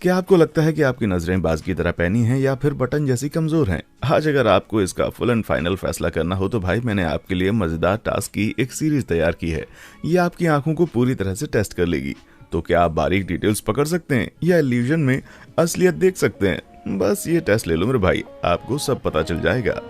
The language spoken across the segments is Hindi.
क्या आपको लगता है कि आपकी नजरें बाज की तरह पैनी हैं या फिर बटन जैसी कमजोर हैं? आज अगर आपको इसका फुल एंड फाइनल फैसला करना हो तो भाई मैंने आपके लिए मजेदार टास्क की एक सीरीज तैयार की है। ये आपकी आंखों को पूरी तरह से टेस्ट कर लेगी। तो क्या आप बारीक डिटेल्स पकड़ सकते हैं या इल्यूजन में असलियत देख सकते हैं? बस ये टेस्ट ले लो मेरे भाई, आपको सब पता चल जाएगा।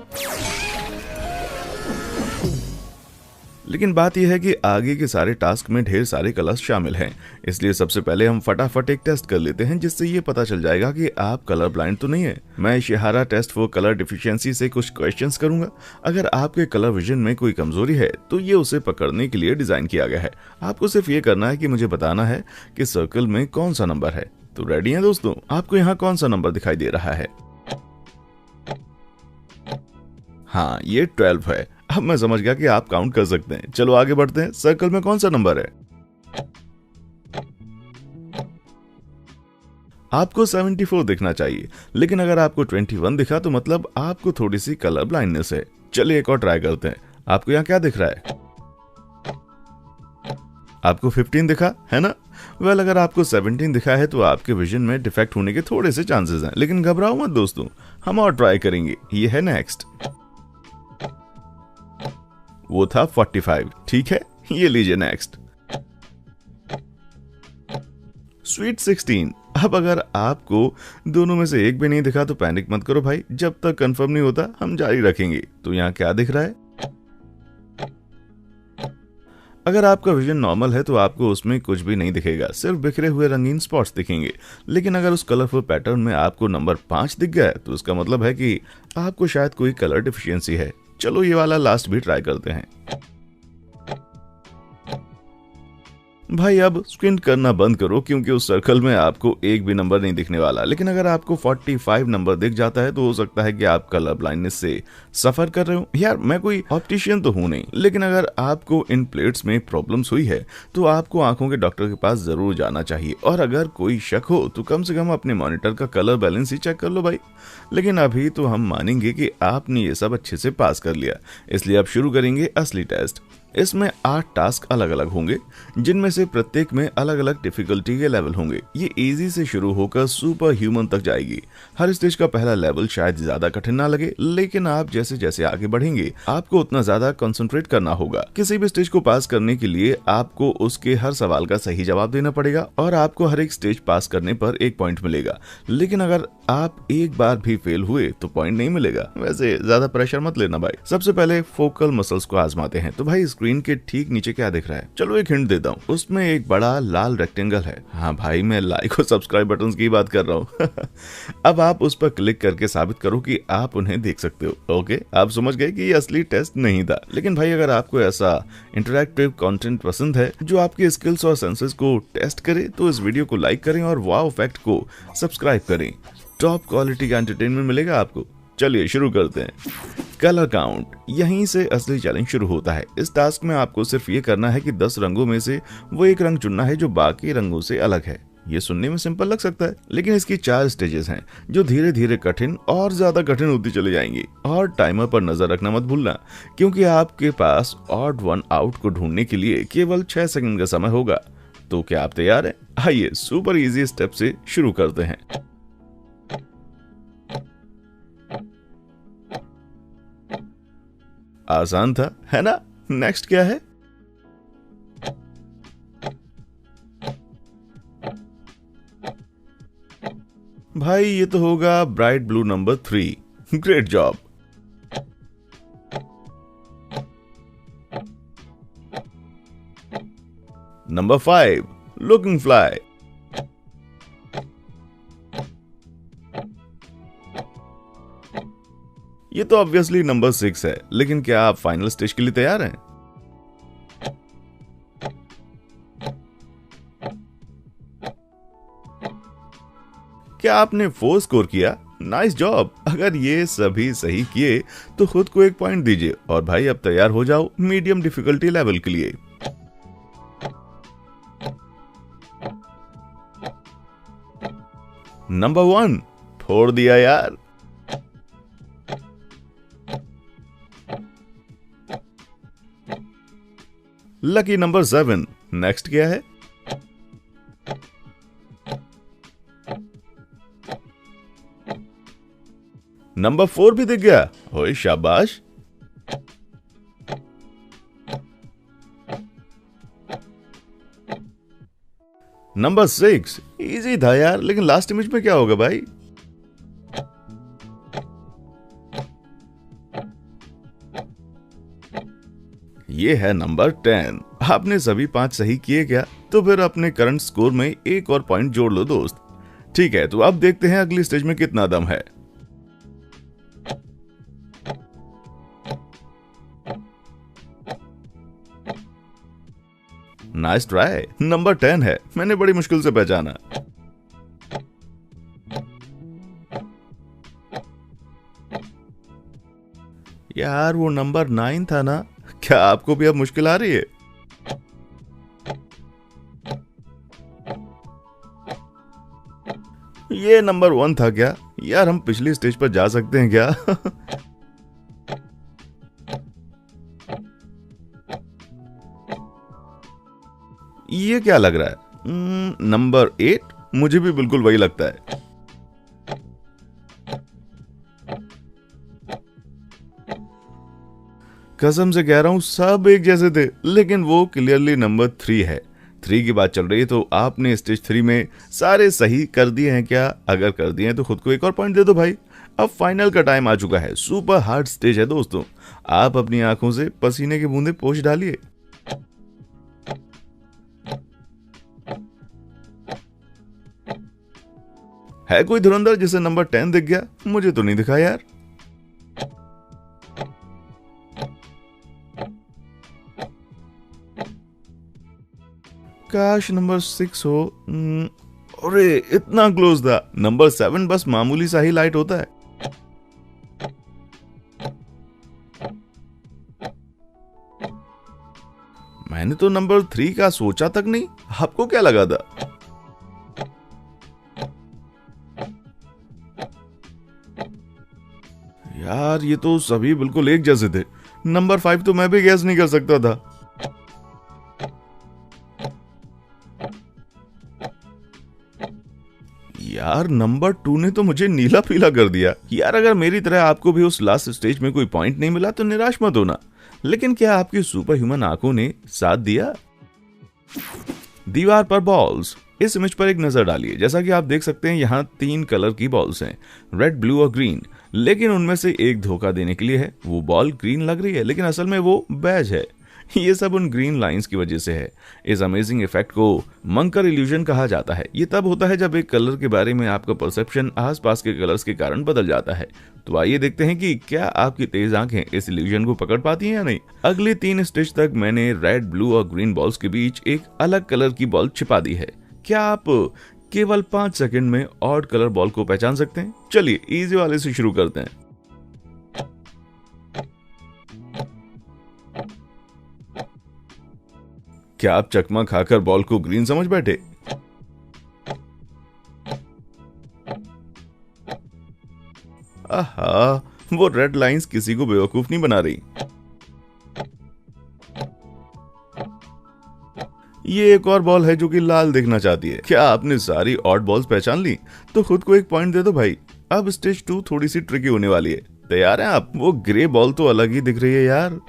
लेकिन बात यह है कि आगे के सारे टास्क में ढेर सारे कलर्स शामिल हैं, इसलिए सबसे पहले हम फटाफट एक टेस्ट कर लेते हैं जिससे ये पता चल जाएगा कि आप कलर ब्लाइंड तो नहीं है। मैं इशारा टेस्ट फॉर कलर डिफिशियंसी से कुछ क्वेश्चंस करूंगा। अगर आपके कलर विजन में कोई कमजोरी है तो ये उसे पकड़ने के लिए डिजाइन किया गया है। आपको सिर्फ ये करना है कि मुझे बताना है कि सर्कल में कौन सा नंबर है। तो रेडी हैं दोस्तों? आपको यहाँ कौन सा नंबर दिखाई दे रहा है? हाँ, ये 12 है। अब मैं समझ गया कि आप काउंट कर सकते हैं। चलो आगे बढ़ते हैं। सर्कल में कौन सा नंबर है? आपको 74 दिखना चाहिए, लेकिन अगर आपको 21 दिखा तो मतलब आपको थोड़ी सी कलर ब्लाइंडनेस है। चलिए एक और ट्राई करते हैं। आपको यहाँ क्या दिख रहा है? आपको 15 दिखा है ना? वेल, अगर आपको 17 दिखा है तो आपके विजन में डिफेक्ट होने के थोड़े से चांसेस हैं, लेकिन घबराओ मत दोस्तों, हम और ट्राई करेंगे। ये है नेक्स्ट। वो था 45, ठीक है। ये लीजिए नेक्स्ट। स्वीट 16। अब अगर आपको दोनों में से एक भी नहीं दिखा तो पैनिक मत करो भाई, जब तक कंफर्म नहीं होता हम जारी रखेंगे। तो यहाँ क्या दिख रहा है? अगर आपका विजन नॉर्मल है तो आपको उसमें कुछ भी नहीं दिखेगा, सिर्फ बिखरे हुए रंगीन स्पॉट्स दिखेंगे। लेकिन अगर उस कलरफुल पैटर्न में आपको नंबर 5 दिख गया है तो इसका मतलब है कि आपको शायद कोई कलर डिफिशियंसी है। चलो ये वाला लास्ट भी ट्राई करते हैं। भाई अब स्क्विंट करना बंद करो, क्योंकि उस सर्कल में आपको एक भी नंबर नहीं दिखने वाला। लेकिन अगर आपको 45 नंबर दिख जाता है तो हो सकता है कि आप कलर ब्लाइंडनेस से सफर कर रहे हो। यार मैं कोई ऑप्टिशियन तो हूं नहीं, लेकिन अगर आपको इन प्लेट्स में प्रॉब्लम्स हुई है तो आपको आंखों के डॉक्टर के पास जरूर जाना चाहिए। और अगर कोई शक हो तो कम से कम अपने मॉनिटर का कलर बैलेंस ही चेक कर लो भाई। लेकिन अभी तो हम मानेंगे कि आपने ये सब अच्छे से पास कर लिया, इसलिए अब शुरू करेंगे असली टेस्ट। इसमें 8 टास्क अलग अलग होंगे, जिनमें से प्रत्येक में अलग अलग डिफिकल्टी के लेवल होंगे। ये इजी से शुरू होकर सुपर ह्यूमन तक जाएगी। हर स्टेज का पहला लेवल शायद ज्यादा कठिन ना लगे, लेकिन आप जैसे जैसे आगे बढ़ेंगे आपको उतना ज्यादा कंसंट्रेट करना होगा। किसी भी स्टेज को पास करने के लिए आपको उसके हर सवाल का सही जवाब देना पड़ेगा और आपको हर एक स्टेज पास करने पर 1 पॉइंट मिलेगा। लेकिन अगर आप एक बार भी फेल हुए तो पॉइंट नहीं मिलेगा। वैसे ज्यादा प्रेशर मत लेना भाई। सबसे पहले फोकल मसल्स को आजमाते हैं। तो भाई स्क्रीन के ठीक नीचे क्या दिख रहा है? चलो एक हिंट देता हूँ, उसमें एक बड़ा लाल रेक्टेंगल है। हाँ भाई, मैं लाइक और सब्सक्राइब बटन्स की बात कर रहा हूँ। अब आप उस पर क्लिक करके साबित करो कि आप उन्हें देख सकते हो। ओके, आप समझ गए कि ये असली टेस्ट नहीं था। लेकिन भाई अगर आपको ऐसा इंटरैक्टिव कंटेंट पसंद है जो आपके स्किल्स और सेंसेस को टेस्ट करे तो इस वीडियो को लाइक करें और वाव फैक्ट को सब्सक्राइब करें। टॉप क्वालिटी का एंटरटेनमेंट मिलेगा आपको। चलिए शुरू करते हैं। कलर काउंट, यहीं से असली चैलेंज शुरू होता है। इस टास्क में आपको सिर्फ ये करना है कि 10 रंगों में से वो एक रंग चुनना है जो बाकी रंगों से अलग है। ये सुनने में सिंपल लग सकता है, लेकिन इसकी 4 स्टेजेस हैं जो धीरे धीरे कठिन और ज्यादा कठिन होती चली जाएंगी। और टाइमर पर नजर रखना मत भूलना, क्योंकि आपके पास ऑड वन आउट को ढूंढने के लिए केवल 6 सेकंड का समय होगा। तो क्या आप तैयार हैं? आइए सुपर इजी स्टेप से शुरू करते हैं। आसान था, है ना? नेक्स्ट क्या है? भाई ये तो होगा bright blue number 3। Great job. Number 5 looking fly. ये तो ऑब्वियसली नंबर 6 है, लेकिन क्या आप फाइनल स्टेज के लिए तैयार हैं? क्या आपने 4 स्कोर किया? Nice job. अगर ये सभी सही किए तो खुद को 1 पॉइंट दीजिए और भाई अब तैयार हो जाओ मीडियम डिफिकल्टी लेवल के लिए। नंबर 1 फोड़ दिया यार। Lucky number 7। नेक्स्ट क्या है? नंबर 4 भी दिख गया। ओए शाबाश। नंबर 6 इजी था यार, लेकिन लास्ट इमेज में क्या होगा भाई? ये है नंबर 10। आपने सभी 5 सही किए क्या? तो फिर अपने करंट स्कोर में एक और पॉइंट जोड़ लो दोस्त। ठीक है, तो अब देखते हैं अगली स्टेज में कितना दम है। Nice try. नंबर 10 है, मैंने बड़ी मुश्किल से पहचाना। यार वो नंबर 9 था ना? क्या आपको भी अब मुश्किल आ रही है? ये नंबर 1 था क्या? यार हम पिछली स्टेज पर जा सकते हैं क्या? ये क्या लग रहा है? नंबर 8। मुझे भी बिल्कुल वही लगता है। कसम से कह रहा हूं सब एक जैसे थे, लेकिन वो क्लियरली नंबर 3 है। 3 की बात चल रही है, तो आपने स्टेज 3 में सारे सही कर दिए हैं क्या? अगर कर दिए हैं तो खुद को एक और पॉइंट दे दो भाई। अब फाइनल का टाइम आ चुका है। सुपर हार्ड स्टेज है दोस्तों। आप अपनी आंखों से पसीने की बूंदें पोंछ डालिए। है कोई धुरंधर जिसे नंबर 10 दिख गया? मुझे तो नहीं दिखा यार। काश नंबर 6 हो। अरे इतना क्लोज था। नंबर 7 बस मामूली सा ही लाइट होता है। मैंने तो नंबर 3 का सोचा तक नहीं। आपको क्या लगा था? यार ये तो सभी बिल्कुल एक जैसे थे। नंबर 5 तो मैं भी गैस नहीं कर सकता था। यार नंबर 2 ने तो मुझे नीला पीला कर दिया। यार अगर मेरी तरह आपको भी उस लास्ट स्टेज में कोई पॉइंट नहीं मिला तो निराश मत होना, लेकिन क्या आपकी सुपर ह्यूमन आंखों ने साथ दिया? दीवार पर बॉल्स। इस इमेज पर एक नजर डालिए। जैसा कि आप देख सकते हैं यहाँ 3 कलर की बॉल्स हैं, रेड, ब्लू और ग्रीन। लेकिन उनमें से एक धोखा देने के लिए है। वो बॉल ग्रीन लग रही है, लेकिन असल में वो बैज है। ये सब उन ग्रीन लाइंस की वजह से है। इस अमेजिंग इफेक्ट को मंकर इल्यूजन कहा जाता है। ये तब होता है जब एक कलर के बारे में आपका परसेप्शन आसपास के कलर्स के कारण बदल जाता है। तो आइए देखते हैं कि क्या आपकी तेज आंखें इस इल्यूजन को पकड़ पाती हैं या नहीं। अगली 3 स्टेज तक मैंने रेड, ब्लू और ग्रीन बॉल्स के बीच एक अलग कलर की बॉल छिपा दी है। क्या आप केवल 5 सेकंड में ऑड कलर बॉल को पहचान सकते हैं? चलिए इजी वाले से शुरू करते हैं। क्या आप चकमा खाकर बॉल को ग्रीन समझ बैठे? आहा, वो रेड लाइंस किसी को बेवकूफ नहीं बना रही। ये एक और बॉल है जो कि लाल दिखना चाहती है। क्या आपने सारी ऑड बॉल्स पहचान ली? तो खुद को एक पॉइंट दे दो भाई। अब स्टेज 2 थोड़ी सी ट्रिकी होने वाली है। तैयार हैं आप? वो ग्रे बॉल तो अलग ही दिख रही है यार।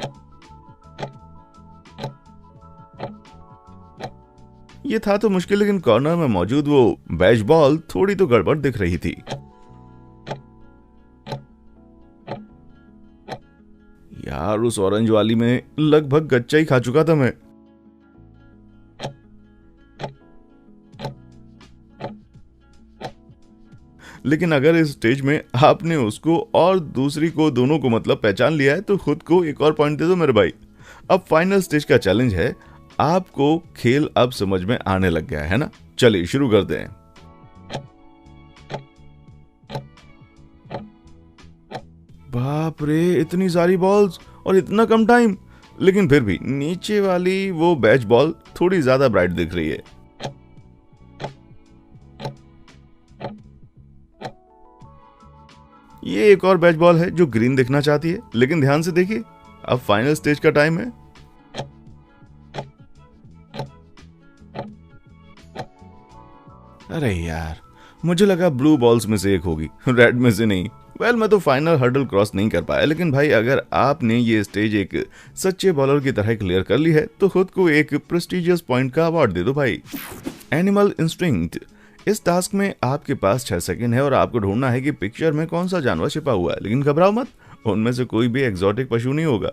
ये था तो मुश्किल, लेकिन कॉर्नर में मौजूद वो बैज बॉल थोड़ी तो गड़बड़ दिख रही थी। यार उस ऑरेंज वाली में लगभग कच्चा ही खा चुका था मैं। लेकिन अगर इस स्टेज में आपने उसको और दूसरी को, दोनों को मतलब पहचान लिया है, तो खुद को एक और पॉइंट दे दो मेरे भाई। अब फाइनल स्टेज का चैलेंज है। आपको खेल अब समझ में आने लग गया है ना? चलिए शुरू करते हैं। बाप रे, इतनी सारी बॉल्स और इतना कम टाइम। लेकिन फिर भी नीचे वाली वो बैच बॉल थोड़ी ज्यादा ब्राइट दिख रही है। ये एक और बैच बॉल है जो ग्रीन दिखना चाहती है, लेकिन ध्यान से देखिए, अब फाइनल स्टेज का टाइम है। अरे यार, मुझे लगा ब्लू बॉल्स में से एक होगी, रेड में से नहीं। मैं तो फाइनल हर्डल क्रॉस नहीं कर पाया, लेकिन भाई अगर आपने ये स्टेज एक सच्चे बॉलर की तरह क्लियर कर ली है तो खुद को एक प्रेस्टिजियस पॉइंट का अवार्ड दे दो भाई। Animal instinct. इस टास्क में आपके पास 6 सेकंड है और आपको ढूंढना है कि पिक्चर में कौन सा जानवर छिपा हुआ है, लेकिन घबराओ मत, उनमें से कोई भी एग्जॉटिक पशु नहीं होगा।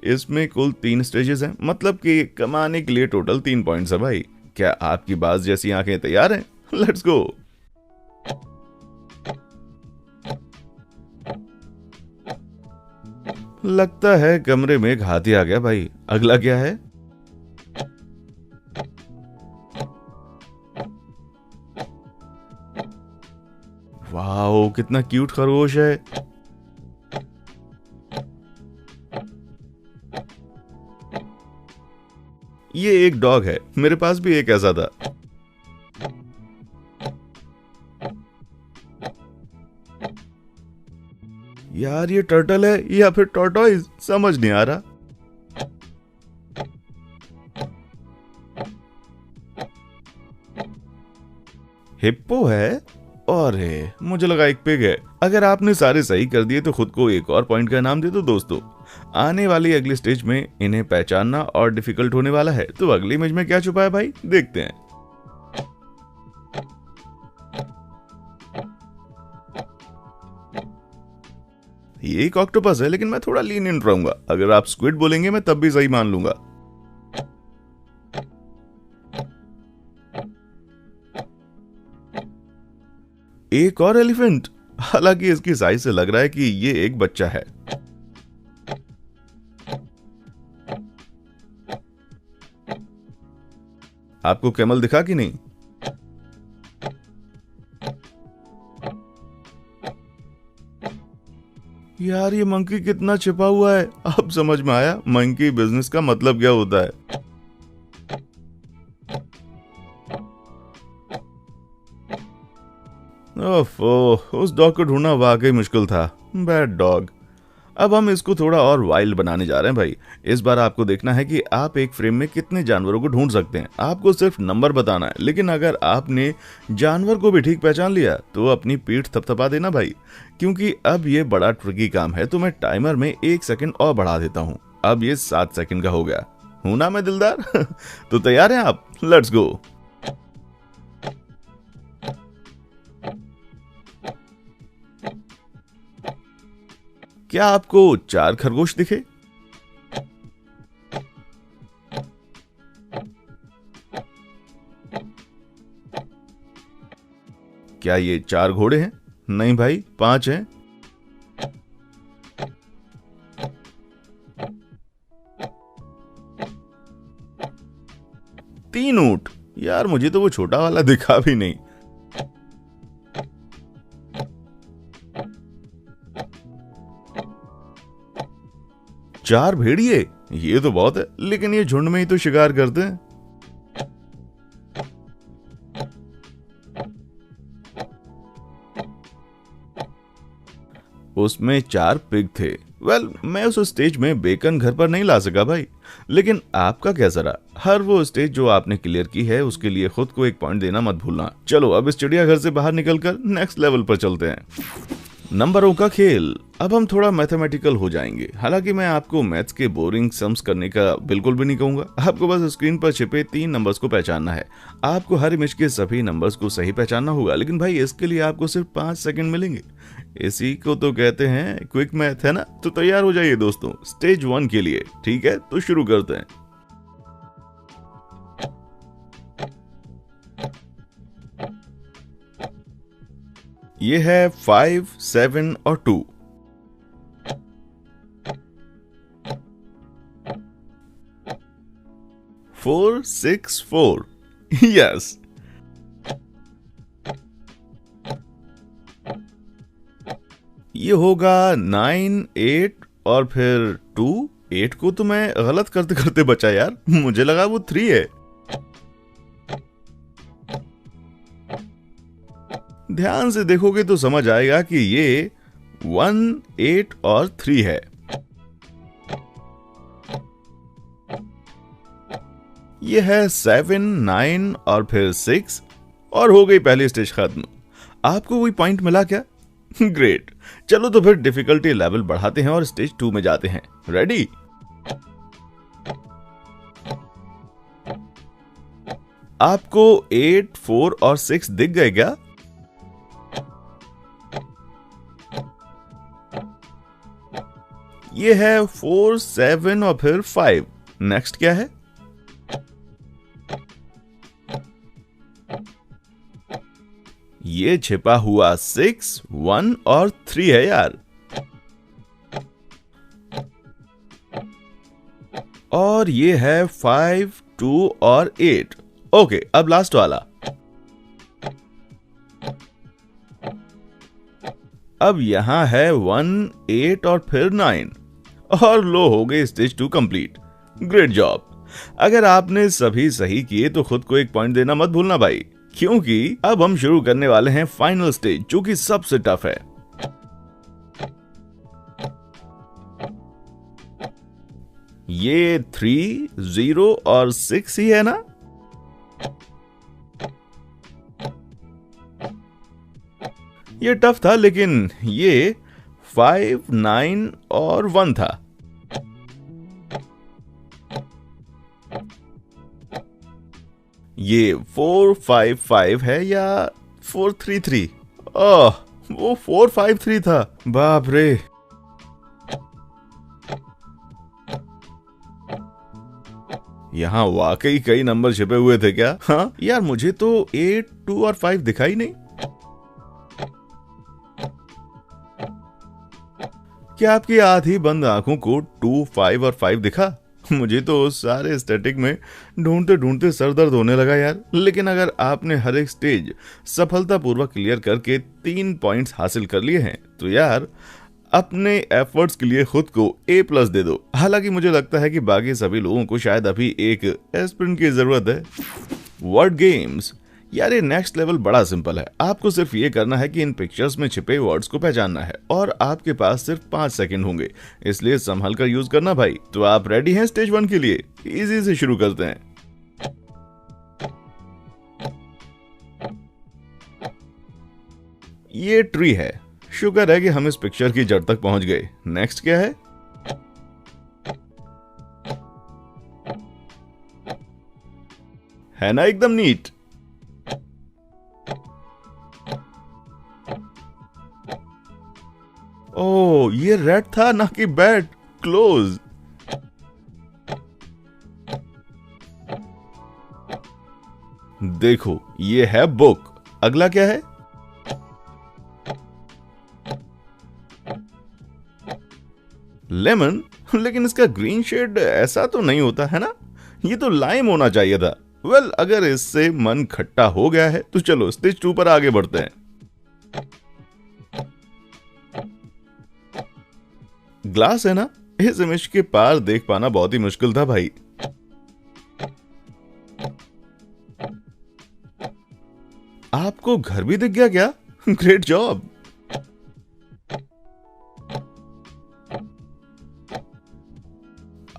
इसमें कुल 3 स्टेजेस हैं, मतलब कि कमाने के लिए टोटल 3 पॉइंट्स है भाई। क्या आपकी बाज जैसी आंखें तैयार हैं? Let's go. लगता है कमरे में एक हाथी आ गया भाई। अगला क्या है? वाओ, कितना क्यूट खरगोश है। ये एक डॉग है, मेरे पास भी एक ऐसा था। यार ये टर्टल है या फिर टॉर्टोइज, समझ नहीं आ रहा। हिप्पो है, और मुझे लगा एक पिग है। अगर आपने सारे सही कर दिए तो खुद को एक और पॉइंट का इनाम दे दो दोस्तों। आने वाली अगली स्टेज में इन्हें पहचानना और डिफिकल्ट होने वाला है, तो अगली इमेज में क्या छुपा है भाई, देखते हैं। ये एक ऑक्टोपस है, लेकिन मैं थोड़ा लीनियंट रहूंगा। अगर आप स्क्विड बोलेंगे मैं तब भी सही मान लूंगा। एक और एलिफेंट, हालांकि इसकी साइज से लग रहा है कि ये एक बच्चा है। आपको कैमल दिखा कि नहीं? यार ये मंकी कितना छिपा हुआ है। अब समझ में आया मंकी बिजनेस का मतलब क्या होता है। ओफो, उस डॉग को ढूंढना वाकई मुश्किल था। Bad dog. अब हम इसको थोड़ा और वाइल्ड बनाने जा रहे हैं भाई। इस बार आपको देखना है कि आप एक फ्रेम में कितने जानवरों को ढूंढ सकते हैं। आपको सिर्फ नंबर बताना है, लेकिन अगर आपने जानवर को भी ठीक पहचान लिया तो अपनी पीठ थपथपा देना भाई, क्योंकि अब ये बड़ा ट्रिकी काम है। तो मैं टाइमर में 1 सेकंड और बढ़ा देता हूँ। अब ये 7 सेकंड का हो गया। हूं ना मैं दिलदार? तो तैयार हैं आप? Let's go. क्या आपको 4 खरगोश दिखे? क्या ये 4 घोड़े हैं? नहीं भाई, 5 हैं। तीन ऊंट। यार मुझे तो वो छोटा वाला दिखा भी नहीं। चार भेड़िए, ये तो बहुत है, लेकिन ये झुंड में ही तो शिकार करते हैं। उसमें 4 पिग थे। मैं उस स्टेज में बेकन घर पर नहीं ला सका भाई, लेकिन आपका कैसा रहा? हर वो स्टेज जो आपने क्लियर की है उसके लिए खुद को एक पॉइंट देना मत भूलना। चलो अब इस चिड़ियाघर से बाहर निकलकर नेक्स्ट लेवल पर चलते हैं। नंबरों का खेल। अब हम थोड़ा मैथमेटिकल हो जाएंगे। हालांकि मैं आपको मैथ्स के बोरिंग सम्स करने का बिल्कुल भी नहीं कहूंगा। आपको बस स्क्रीन पर छिपे 3 नंबर्स को पहचानना है। आपको हर इमेज के सभी नंबर्स को सही पहचानना होगा, लेकिन भाई इसके लिए आपको सिर्फ 5 सेकंड मिलेंगे। इसी को तो कहते हैं क्विक मैथ, है ना? तो तैयार हो जाइए दोस्तों स्टेज 1 के लिए। ठीक है, तो शुरू करते हैं। ये है 5, 7 और 2। फोर 6 4। यस। ये होगा 9 8 और फिर 2। 8 को तो मैं गलत करते करते बचा यार, मुझे लगा वो 3 है। ध्यान से देखोगे तो समझ आएगा कि ये 1 8 और 3 है। ये है 7 9 और फिर 6, और हो गई पहली स्टेज खत्म। आपको कोई पॉइंट मिला क्या? ग्रेट। चलो तो फिर डिफिकल्टी लेवल बढ़ाते हैं और स्टेज 2 में जाते हैं। रेडी? आपको 8, 4 और 6 दिख गए क्या? ये है 4, 7 और फिर 5। नेक्स्ट क्या है? ये छिपा हुआ 6, 1 और 3 है यार। और ये है 5, 2 और 8। ओके, अब लास्ट वाला। अब यहां है 1, 8 और फिर 9। और लो, हो गई स्टेज 2 कंप्लीट। Great job. अगर आपने सभी सही किए तो खुद को एक पॉइंट देना मत भूलना भाई, क्योंकि अब हम शुरू करने वाले हैं फाइनल स्टेज, जो कि सबसे टफ है। ये 3, 0 और 6 ही है ना? ये टफ था, लेकिन ये 5, 9 और 1 था। ये 4, 5, 5 है या 4, 3, 3? ओह, वो 4, 5, 3 था। बाप रे। यहाँ वाकई कई नंबर छिपे हुए थे क्या? हाँ यार, मुझे तो 8, 2 और 5 दिखाई नहीं। क्या आपकी आधी बंद आंखों को 2, 5 और 5 दिखा? मुझे तो सारे स्टैटिक में ढूंढते ढूंढते सर दर्द होने लगा यार। लेकिन अगर आपने हर एक स्टेज सफलतापूर्वक क्लियर करके 3 पॉइंट्स हासिल कर लिए हैं तो यार अपने एफर्ट्स के लिए खुद को A+ दे दो। हालांकि मुझे लगता है कि बाकी सभी लोगों को शायद अभी एक एस्पिरिन की जरूरत है। वर्ड गेम्स यार, ये नेक्स्ट लेवल बड़ा सिंपल है। आपको सिर्फ ये करना है कि इन पिक्चर्स में छिपे वर्ड्स को पहचानना है और आपके पास सिर्फ 5 सेकंड होंगे, इसलिए संभल कर यूज करना भाई। तो आप रेडी हैं स्टेज 1 के लिए? इजी से शुरू करते हैं। ये ट्री है। शुक्र है कि हम इस पिक्चर की जड़ तक पहुंच गए। नेक्स्ट क्या है? है ना एकदम नीट। ओह, ये रेड था ना कि बैट। क्लोज। देखो, ये है बुक। अगला क्या है? लेमन। लेकिन इसका ग्रीन शेड ऐसा तो नहीं होता है ना? ये तो लाइम होना चाहिए था। वेल, अगर इससे मन खट्टा हो गया है तो चलो स्टेज 2 पर आगे बढ़ते हैं। ग्लास है ना? इस इमेज के पार देख पाना बहुत ही मुश्किल था भाई। आपको घर भी दिख गया क्या? Great job.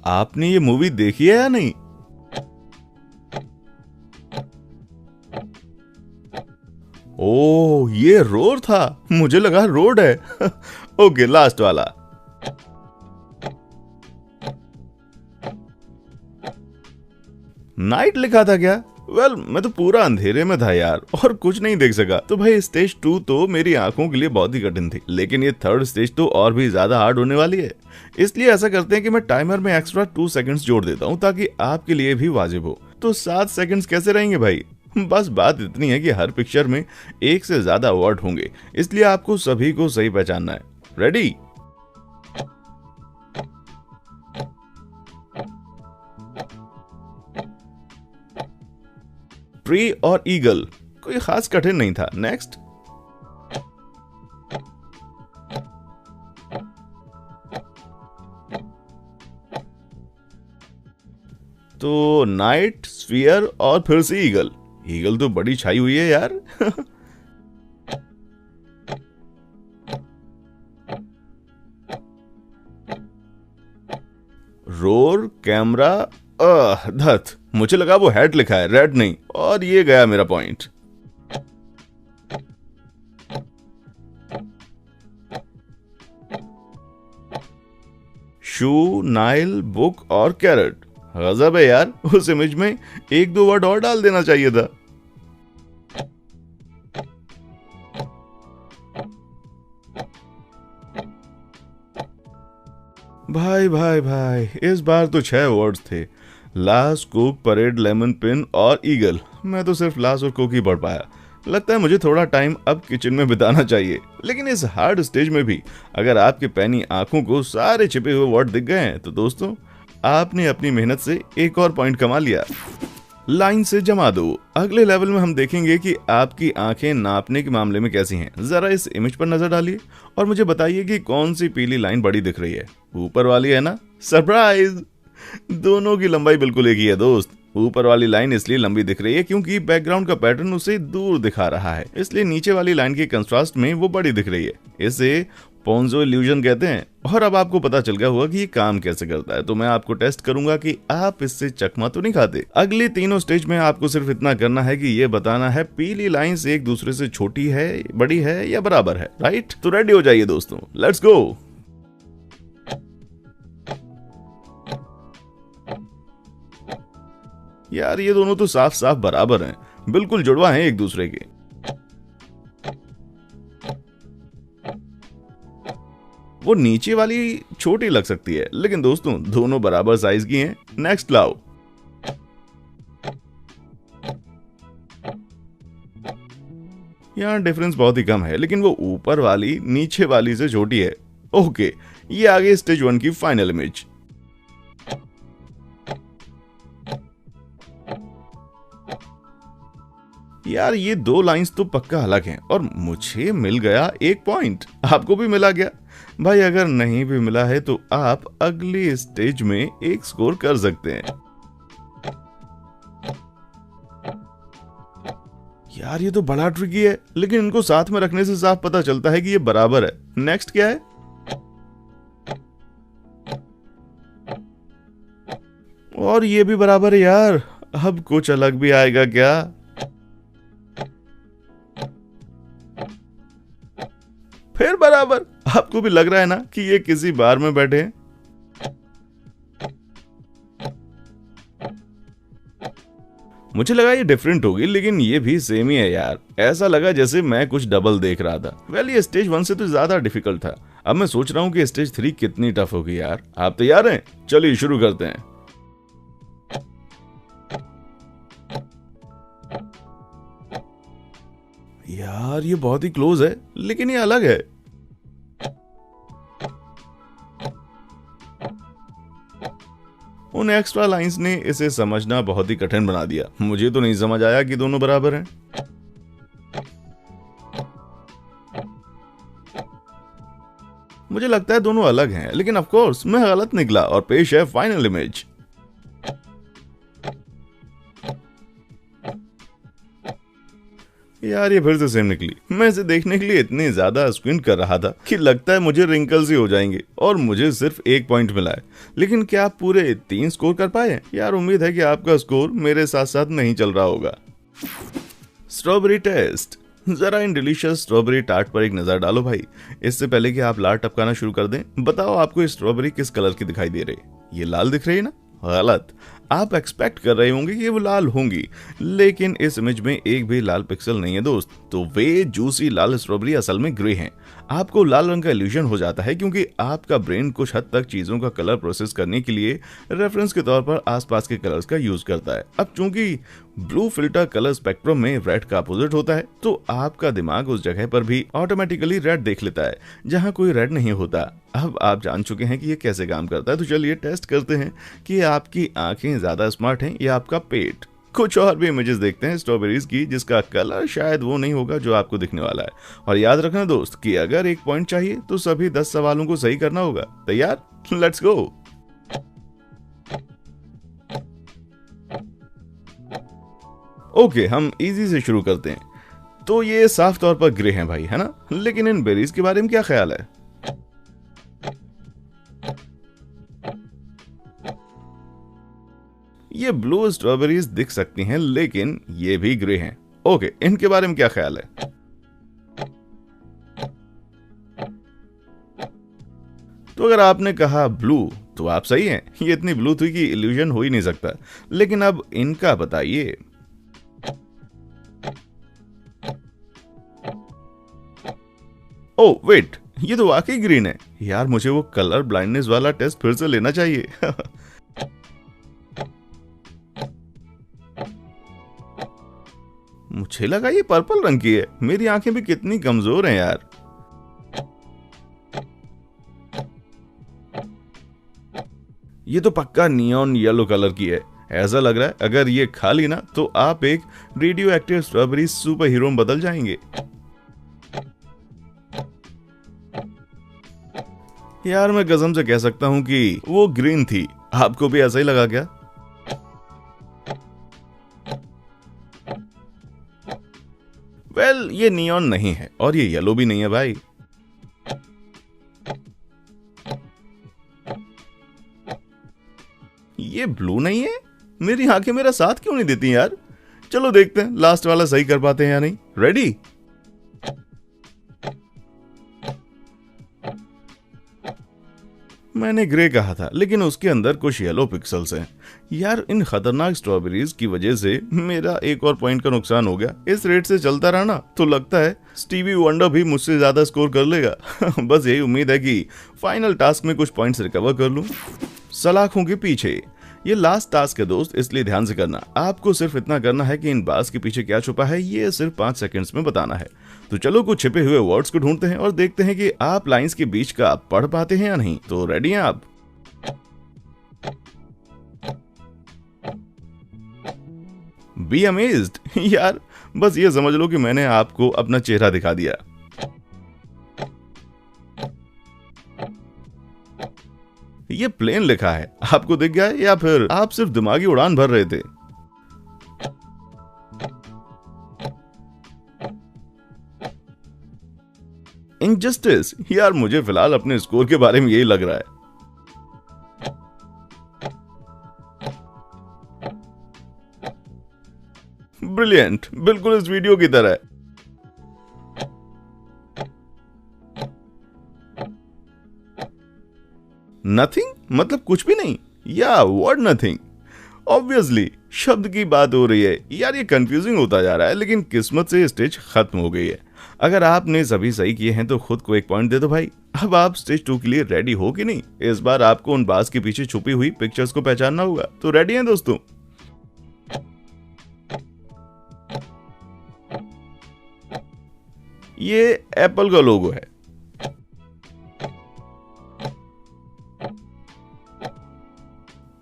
आपने ये मूवी देखी है या नहीं? ओह, ये रोर था। मुझे लगा रोड है। ओके, लास्ट वाला। नाइट लिखा था क्या? वेल, मैं तो पूरा अंधेरे में था यार और कुछ नहीं देख सका। तो भाई स्टेज 2 तो मेरी आंखों के लिए बहुत ही कठिन थी, लेकिन ये थर्ड स्टेज तो और भी ज्यादा हार्ड होने वाली है। इसलिए ऐसा करते हैं कि मैं टाइमर में एक्स्ट्रा 2 सेकंड्स जोड़ देता हूँ ताकि आपके लिए भी वाजिब हो। तो 7 सेकंड्स कैसे रहेंगे भाई? बस बात इतनी है कि हर पिक्चर में एक से ज्यादा वर्ड होंगे, इसलिए आपको सभी को सही पहचानना है। रेडी? ट्री और ईगल कोई खास कठिन नहीं था। नेक्स्ट। तो नाइट, स्फीयर और फिर से ईगल। ईगल तो बड़ी छाई हुई है यार। रोर, कैमरा, धत। मुझे लगा वो हेड लिखा है, रेड नहीं। और ये गया मेरा पॉइंट। शू, नाइल, बुक और कैरेट। गजब है यार, उस इमेज में एक दो वर्ड और डाल देना चाहिए था। भाई भाई भाई, इस बार तो 6 वर्ड्स थे। Last, cook, parade, lemon, pin और ईगल। मैं तो सिर्फ लास्ट और कुक ही पढ़ पाया। लगता है मुझे थोड़ा टाइम अब किचन में बिताना चाहिए। लेकिन इस हार्ड स्टेज में भी अगर आपके पैनी आंखों को सारे छिपे हुए वर्ड दिख गए हैं तो दोस्तों, आपने अपनी मेहनत से एक और पॉइंट कमा लिया। लाइन से जमा दो। अगले लेवल में हम देखेंगे कि आपकी आंखें नापने के मामले में कैसी हैं। जरा इस इमेज पर नजर डालिए और मुझे बताइए कि कौन सी पीली लाइन बड़ी दिख रही है। ऊपर वाली है ना? सरप्राइज! दोनों की लंबाई बिल्कुल एक ही है दोस्त। ऊपर वाली लाइन इसलिए लंबी दिख रही है क्योंकि बैकग्राउंड का पैटर्न उसे दूर दिखा रहा है, इसलिए नीचे वाली लाइन के कंट्रास्ट में वो बड़ी दिख रही है। इसे पोंजो इल्यूजन कहते हैं। और अब आपको पता चल गया होगा कि ये काम कैसे करता है, तो मैं आपको टेस्ट करूंगा कि आप इससे चकमा तो नहीं खाते। अगली तीनों स्टेज में आपको सिर्फ इतना करना है कि ये बताना है पीली लाइंस एक दूसरे से छोटी है, बड़ी है या बराबर है। राइट? तो रेडी हो जाइए दोस्तों, लेट्स गो। यार ये दोनों तो साफ साफ बराबर हैं, बिल्कुल जुड़वा हैं एक दूसरे के। वो नीचे वाली छोटी लग सकती है, लेकिन दोस्तों दोनों बराबर साइज की हैं। नेक्स्ट लाओ। यहाँ डिफरेंस बहुत ही कम है, लेकिन वो ऊपर वाली नीचे वाली से छोटी है। ओके, ये आगे स्टेज 1 की फाइनल इमेज। यार ये दो लाइंस तो पक्का अलग हैं और मुझे मिल गया एक पॉइंट। आपको भी मिला गया? भाई अगर नहीं भी मिला है तो आप अगली स्टेज में एक स्कोर कर सकते हैं। यार ये तो बड़ा ट्रिकी है, लेकिन इनको साथ में रखने से साफ पता चलता है कि ये बराबर है। नेक्स्ट क्या है? और ये भी बराबर है यार। अब कुछ अलग भी आएगा क्या? फिर बराबर। आपको भी लग रहा है ना कि ये किसी बार में बैठे हैं? मुझे लगा ये डिफरेंट होगी, लेकिन ये भी सेम ही है यार। ऐसा लगा जैसे मैं कुछ डबल देख रहा था। वेल ये स्टेज 1 से तो ज्यादा डिफिकल्ट था। अब मैं सोच रहा हूँ कि स्टेज 3 कितनी टफ होगी यार। आप तैयार हैं? चलिए शुरू करते हैं। यार ये बहुत ही क्लोज है, लेकिन ये अलग है। उन एक्स्ट्रा लाइंस ने इसे समझना बहुत ही कठिन बना दिया। मुझे तो नहीं समझ आया कि दोनों बराबर हैं। मुझे लगता है दोनों अलग हैं, लेकिन ऑफ कोर्स मैं गलत निकला और पेश है फाइनल इमेज। यार ये फिर से सेम निकली। मैं इसे देखने के लिए इतनी ज्यादा स्क्विंट कर रहा था कि लगता है मुझे रिंकल्स ही हो जाएंगे। और मुझे सिर्फ एक पॉइंट मिला है, लेकिन क्या आप पूरे 3 स्कोर कर पाए? यार उम्मीद है कि आपका स्कोर मेरे साथ साथ नहीं चल रहा होगा। Strawberry taste. जरा इन डिलीशियस स्ट्रॉबेरी टार्ट पर एक नजर डालो भाई। इससे पहले कि आप लाल टपकाना शुरू कर दें, बताओ आपको ये स्ट्रॉबेरी किस कलर की दिखाई दे रही है? ये लाल दिख रही है ना? गलत। आप एक्सपेक्ट कर रहे होंगे कि वो लाल होंगी, लेकिन इस इमेज में एक भी लाल पिक्सल नहीं है दोस्त। तो वे जूसी लाल स्ट्रॉबेरी असल में ग्रे हैं। आपको लाल रंग का इल्यूजन हो जाता है क्योंकि आपका ब्रेन कुछ हद तक चीजों का कलर प्रोसेस करने के लिए रेफरेंस के तौर पर आसपास के कलर्स का यूज करता है। अब चूंकि ब्लू फिल्टर कलर स्पेक्ट्रम में रेड का अपोजिट होता है, तो आपका दिमाग उस जगह पर भी ऑटोमेटिकली रेड देख लेता है जहां कोई रेड नहीं होता। अब आप जान चुके हैं कि ये कैसे काम करता है, तो चलिए टेस्ट करते हैं कि आपकी आंखें ज्यादा स्मार्ट हैं या आपका पेट। कुछ और भी इमेजेस देखते हैं स्ट्रॉबेरीज की, जिसका कलर शायद वो नहीं होगा जो आपको दिखने वाला है। और याद रखना दोस्त कि अगर एक पॉइंट चाहिए तो सभी 10 सवालों को सही करना होगा। तैयार? Let's go. ओके, हम इजी से शुरू करते हैं। तो ये साफ तौर पर ग्रे हैं भाई, है ना? लेकिन इन बेरीज के बारे में क्या ख्याल है? ये ब्लू स्ट्रॉबेरीज दिख सकती हैं, लेकिन ये भी ग्रे हैं। ओके, इनके बारे में क्या ख्याल है? तो अगर आपने कहा ब्लू तो आप सही हैं, ये इतनी ब्लू थी कि इल्यूजन हो ही नहीं सकता। लेकिन अब इनका बताइए। ओ वेट, ये तो वाकई ग्रीन है यार। मुझे वो कलर ब्लाइंडनेस वाला टेस्ट फिर से लेना चाहिए। मुझे लगा ये पर्पल रंग की है। मेरी आंखें भी कितनी कमजोर हैं यार। ये तो पक्का नियॉन येलो कलर की है। ऐसा लग रहा है अगर ये खा ली ना तो आप एक radio active strawberry super hero में बदल जाएंगे। यार मैं कसम से कह सकता हूं कि वो ग्रीन थी। आपको भी ऐसा ही लगा क्या? वेल, ये नियॉन नहीं है और ये येलो भी नहीं है भाई। ये ब्लू नहीं है। मेरी आंखें मेरा साथ क्यों नहीं देती यार? चलो देखते हैं लास्ट वाला सही कर पाते हैं या नहीं। रेडी? मैंने ग्रे कहा था लेकिन उसके अंदर कुछ येलो पिक्सल्स हैं। यार इन खतरनाक स्ट्रॉबेरीज की वजह से मेरा एक और पॉइंट का नुकसान हो गया। इस रेट से चलता रहा ना तो लगता है स्टीवी वंडर भी मुझसे ज्यादा स्कोर कर लेगा। बस यही उम्मीद है कि फाइनल टास्क में कुछ पॉइंट्स रिकवर कर लूं। सलाखों के पीछे ये लास्ट टास्क है दोस्त, इसलिए ध्यान से करना। आपको सिर्फ इतना करना है कि इन बार्स के पीछे क्या छुपा है ये सिर्फ 5 सेकंड्स में बताना है। तो चलो कुछ छिपे हुए वर्ड्स को ढूंढते हैं और देखते हैं कि आप लाइंस के बीच का पढ़ पाते हैं या नहीं। तो रेडी हैं आप? Be amazed. यार बस ये समझ लो कि मैंने आपको अपना चेहरा दिखा दिया। ये प्लेन लिखा है, आपको दिख गया है या फिर आप सिर्फ दिमागी उड़ान भर रहे थे? इनजस्टिस। यार मुझे फिलहाल अपने स्कोर के बारे में यही लग रहा है। ब्रिलियंट, बिल्कुल इस वीडियो की तरह। नथिंग मतलब कुछ भी नहीं, या वर्ड नथिंग। ऑब्वियसली शब्द की बात हो रही है। यार ये कंफ्यूजिंग होता जा रहा है लेकिन किस्मत से स्टेज खत्म हो गई है। अगर आपने सभी सही किए हैं तो खुद को एक पॉइंट दे दो भाई। अब आप स्टेज 2 के लिए रेडी हो कि नहीं? इस बार आपको उन बास के पीछे छुपी हुई पिक्चर्स को पहचानना होगा। तो रेडी हैं दोस्तों? ये एप्पल का लोगो है।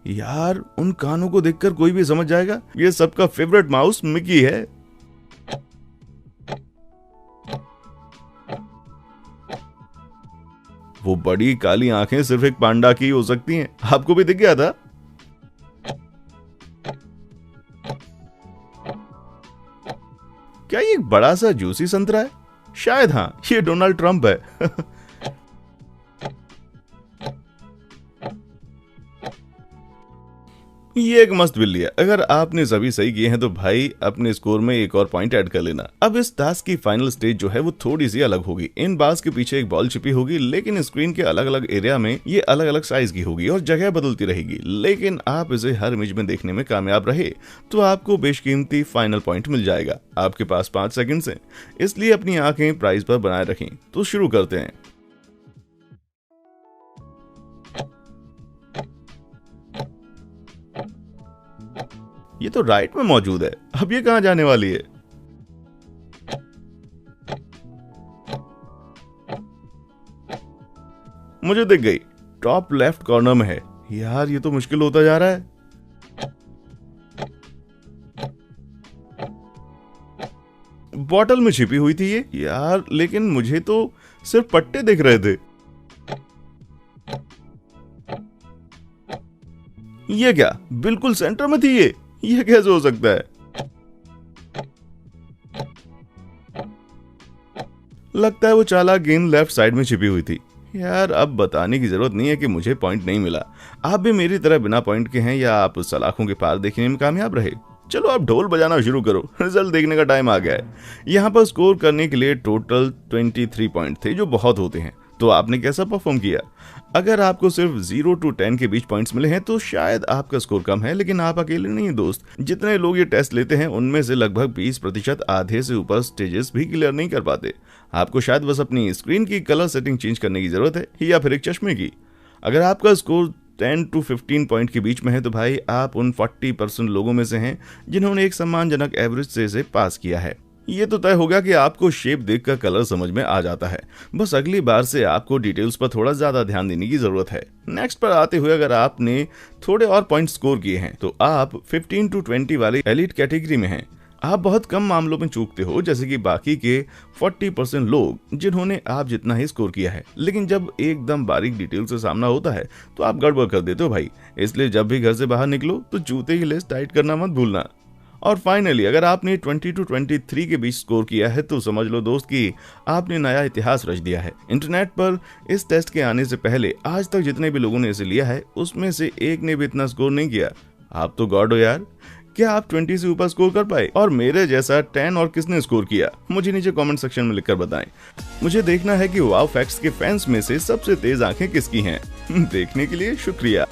यार उन कानों को देखकर कोई भी समझ जाएगा ये सबका फेवरेट माउस मिकी है। वो बड़ी काली आंखें सिर्फ एक पांडा की हो सकती हैं। आपको भी दिख गया था? क्या ये एक बड़ा सा जूसी संतरा है? शायद हाँ, ये डोनाल्ड ट्रंप है। ये एक मस्त बिल्ली है। अगर आपने सभी सही किए हैं तो भाई अपने स्कोर में एक और पॉइंट ऐड कर लेना। अब इस टास्क की फाइनल स्टेज जो है वो थोड़ी सी अलग होगी। इन बार्स के पीछे एक बॉल छिपी होगी लेकिन स्क्रीन के अलग अलग एरिया में ये अलग अलग साइज की होगी और जगह बदलती रहेगी। लेकिन आप इसे हर इमेज में देखने में कामयाब रहे तो आपको बेशकीमती फाइनल पॉइंट मिल जाएगा। आपके पास 5 सेकंड है, इसलिए अपनी आंखें प्राइज पर बनाए रखें। तो शुरू करते हैं। ये तो राइट में मौजूद है। अब ये कहां जाने वाली है? मुझे दिख गई, टॉप लेफ्ट कॉर्नर में है। यार ये तो मुश्किल होता जा रहा है। बॉटल में छिपी हुई थी ये। यार लेकिन मुझे तो सिर्फ पट्टे दिख रहे थे। ये क्या बिल्कुल सेंटर में थी ये कैसे हो सकता है? लगता है वो चालाक गेंद लेफ्ट साइड में छिपी हुई थी। यार अब बताने की जरूरत नहीं है कि मुझे पॉइंट नहीं मिला। आप भी मेरी तरह बिना पॉइंट के हैं या आप सलाखों के पार देखने में कामयाब रहे? चलो अब ढोल बजाना शुरू करो, रिजल्ट देखने का टाइम आ गया है। यहाँ पर स्कोर करने के लिए टोटल 23 पॉइंट थे जो बहुत होते हैं। तो आपने कैसा परफॉर्म किया? अगर आपको सिर्फ 0 to 10 के बीच पॉइंट्स मिले हैं तो शायद आपका स्कोर कम है, लेकिन आप अकेले नहीं हैं दोस्त। जितने लोग ये टेस्ट लेते हैं उनमें से लगभग 20% आधे से ऊपर स्टेजेस भी क्लियर नहीं कर पाते। आपको शायद बस अपनी स्क्रीन की कलर सेटिंग चेंज करने की जरूरत है, या फिर एक चश्मे की। अगर आपका स्कोर 10 to 15 पॉइंट के बीच में है तो भाई आप उन 40% लोगों में से हैं जिन्होंने एक सम्मानजनक एवरेज से इसे पास किया है। ये तो तय होगा कि आपको शेप देखकर कलर समझ में आ जाता है, बस अगली बार से आपको डिटेल्स पर थोड़ा ज्यादा ध्यान देने की जरूरत है। नेक्स्ट पर आते हुए, अगर आपने थोड़े और पॉइंट स्कोर किए हैं तो आप 15 to 20 वाली एलिट कैटेगरी में हैं। आप बहुत कम मामलों में चूकते हो, जैसे कि बाकी के 40% लोग जिन्होंने आप जितना ही स्कोर किया है, लेकिन जब एकदम बारीक डिटेल से सामना होता है तो आप गड़बड़ कर देते हो भाई। इसलिए जब भी घर से बाहर निकलो तो जूते की लेस टाइट करना मत भूलना। और फाइनली, अगर आपने 20 to 23 के बीच स्कोर किया है तो समझ लो दोस्त कि आपने नया इतिहास रच दिया है। इंटरनेट पर इस टेस्ट के आने से पहले आज तक जितने भी लोगों ने इसे लिया है उसमें से एक ने भी इतना स्कोर नहीं किया। आप तो गॉड हो यार। क्या आप 20 से ऊपर स्कोर कर पाए? और मेरे जैसा 10 और किसने स्कोर किया, मुझे नीचे कमेंट सेक्शन में लिखकर बताएं। मुझे देखना है कि वाव फैक्ट्स के फैंस में से सबसे तेज आंखें किसकी हैं। देखने के लिए शुक्रिया।